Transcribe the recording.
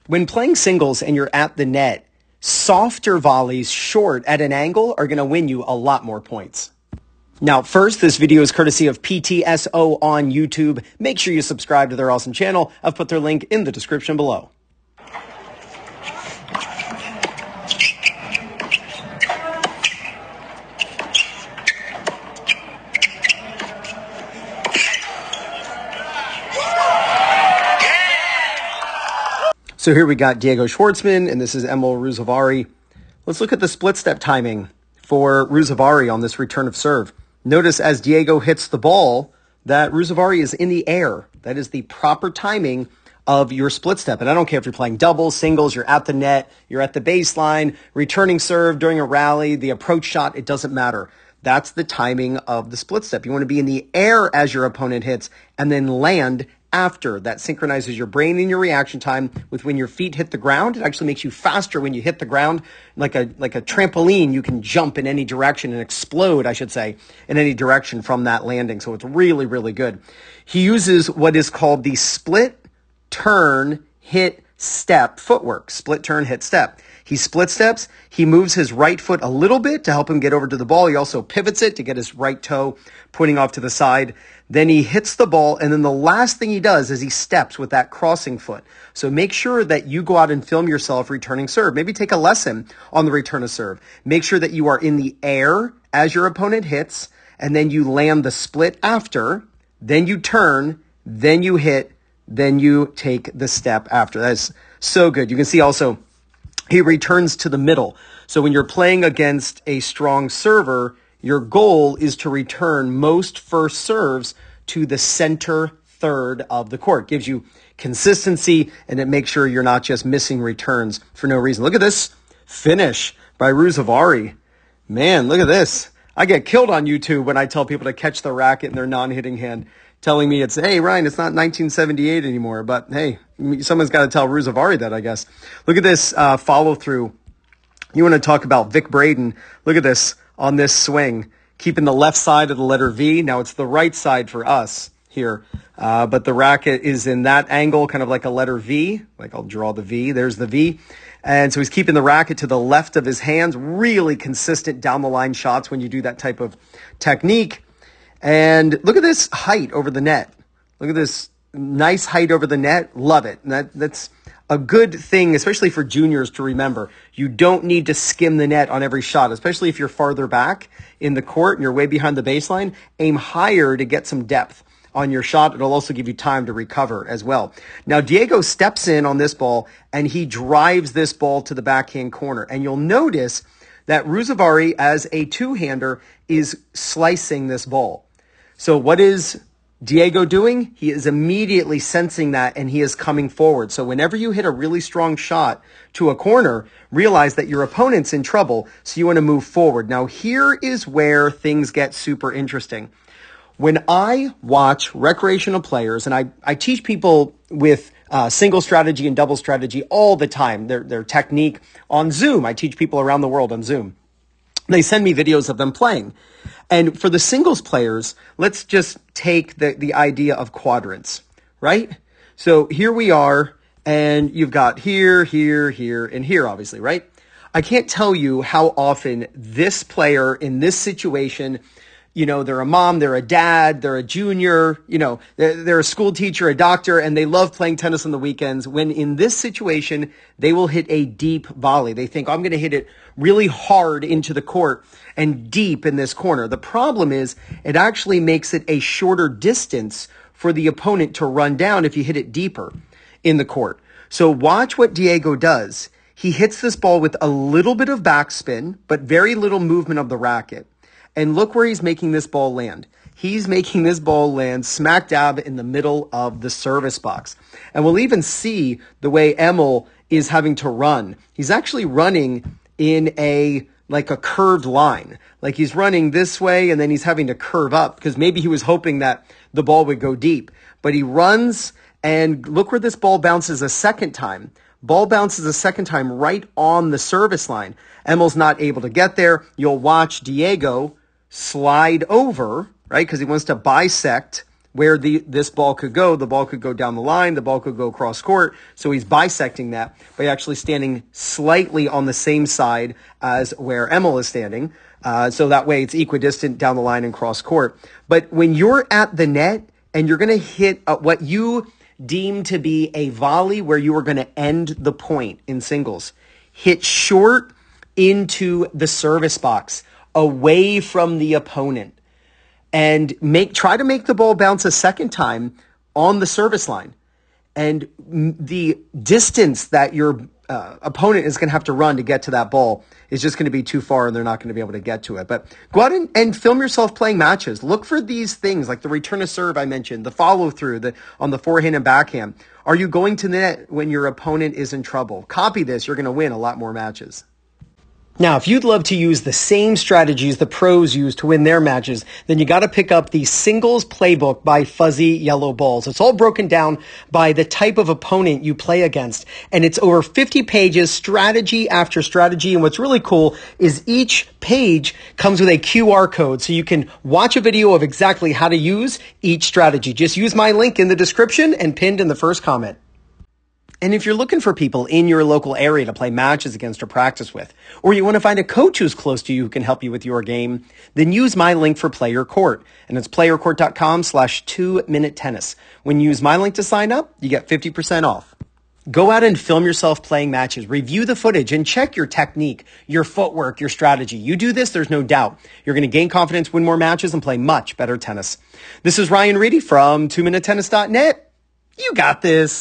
When playing singles and you're at the net, softer volleys short at an angle are going to win you a lot more points. Now, first, this video is courtesy of PTSO on YouTube. Make sure you subscribe to their awesome channel. I've put their link in the description below. So here we got Diego Schwartzman, and this is Emil Ruusuvuori. Let's look at the split step timing for Ruusuvuori on this return of serve. Notice as Diego hits the ball that Ruusuvuori is in the air. That is the proper timing of your split step. And I don't care if you're playing doubles, singles, you're at the net, you're at the baseline, returning serve during a rally, the approach shot, it doesn't matter. That's the timing of the split step. You want to be in the air as your opponent hits and then land after. That synchronizes your brain and your reaction time with when your feet hit the ground. It actually makes you faster when you hit the ground. Like a trampoline, you can jump in any direction and explode, I should say, in any direction from that landing. So it's really, really good. He uses what is called the split, turn, hit, step footwork. Split, turn, hit, step. He split steps. He moves his right foot a little bit to help him get over to the ball. He also pivots it to get his right toe pointing off to the side. Then he hits the ball, and then the last thing he does is he steps with that crossing foot. So make sure that you go out and film yourself returning serve. Maybe take a lesson on the return of serve. Make sure that you are in the air as your opponent hits, and then you land the split after. Then you turn, then you hit, then you take the step after. That is so good. You can see also he returns to the middle. So when you're playing against a strong server, your goal is to return most first serves to the center third of the court. Gives you consistency, and it makes sure you're not just missing returns for no reason. Look at this finish by Ruusuvuori. Man, look at this. I get killed on YouTube when I tell people to catch the racket in their non-hitting hand, telling me hey, Ryan, it's not 1978 anymore. But hey, someone's got to tell Ruusuvuori that, I guess. Look at this follow through. You want to talk about Vic Braden. Look at this on this swing, keeping the left side of the letter V. Now it's the right side for us here, but the racket is in that angle, kind of like a letter V. Like I'll draw the V. There's the V. And so he's keeping the racket to the left of his hands. Really consistent down the line shots when you do that type of technique. And look at this height over the net. Look at this nice height over the net. Love it. And that's a good thing, especially for juniors to remember. You don't need to skim the net on every shot, especially if you're farther back in the court and you're way behind the baseline. Aim higher to get some depth on your shot. It'll also give you time to recover as well. Now, Diego steps in on this ball and he drives this ball to the backhand corner. And you'll notice that Ruusuvuori, as a two-hander, is slicing this ball. So what is Diego doing? He is immediately sensing that, and he is coming forward. So whenever you hit a really strong shot to a corner, realize that your opponent's in trouble, so you want to move forward. Now, here is where things get super interesting. When I watch recreational players, and I teach people with single strategy and double strategy all the time, their technique on Zoom. I teach people around the world on Zoom. They send me videos of them playing. And for the singles players, let's just take the idea of quadrants, right? So here we are, and you've got here, here, here, and here, obviously, right? I can't tell you how often this player in this situation, they're a mom, they're a dad, they're a junior, they're a school teacher, a doctor, and they love playing tennis on the weekends. When in this situation, they will hit a deep volley. They think, I'm going to hit it really hard into the court and deep in this corner. The problem is it actually makes it a shorter distance for the opponent to run down if you hit it deeper in the court. So watch what Diego does. He hits this ball with a little bit of backspin, but very little movement of the racket. And look where he's making this ball land. He's making this ball land smack dab in the middle of the service box. And we'll even see the way Emil is having to run. He's actually running in a curved line. Like he's running this way and then he's having to curve up because maybe he was hoping that the ball would go deep. But he runs, and look where this ball bounces a second time. Ball bounces a second time right on the service line. Emil's not able to get there. You'll watch Diego slide over, right? Because he wants to bisect where this ball could go. The ball could go down the line. The ball could go cross court. So he's bisecting that by actually standing slightly on the same side as where Emil is standing. So that way it's equidistant down the line and cross court. But when you're at the net and you're going to hit what you deem to be a volley where you are going to end the point in singles, hit short into the service box away from the opponent. And try to make the ball bounce a second time on the service line. And the distance that your opponent is going to have to run to get to that ball is just going to be too far, and they're not going to be able to get to it. But go out and film yourself playing matches. Look for these things like the return of serve I mentioned, the follow through on the forehand and backhand. Are you going to the net when your opponent is in trouble? Copy this. You're going to win a lot more matches. Now, if you'd love to use the same strategies the pros use to win their matches, then you got to pick up the Singles Playbook by Fuzzy Yellow Balls. It's all broken down by the type of opponent you play against, and it's over 50 pages, strategy after strategy. And what's really cool is each page comes with a QR code, so you can watch a video of exactly how to use each strategy. Just use my link in the description and pinned in the first comment. And if you're looking for people in your local area to play matches against or practice with, or you want to find a coach who's close to you who can help you with your game, then use my link for PlayYourCourt. And it's playyourcourt.com/2-minute-tennis. When you use my link to sign up, you get 50% off. Go out and film yourself playing matches, review the footage, and check your technique, your footwork, your strategy. You do this, there's no doubt you're going to gain confidence, win more matches, and play much better tennis. This is Ryan Reedy from 2minutetennis.net. You got this.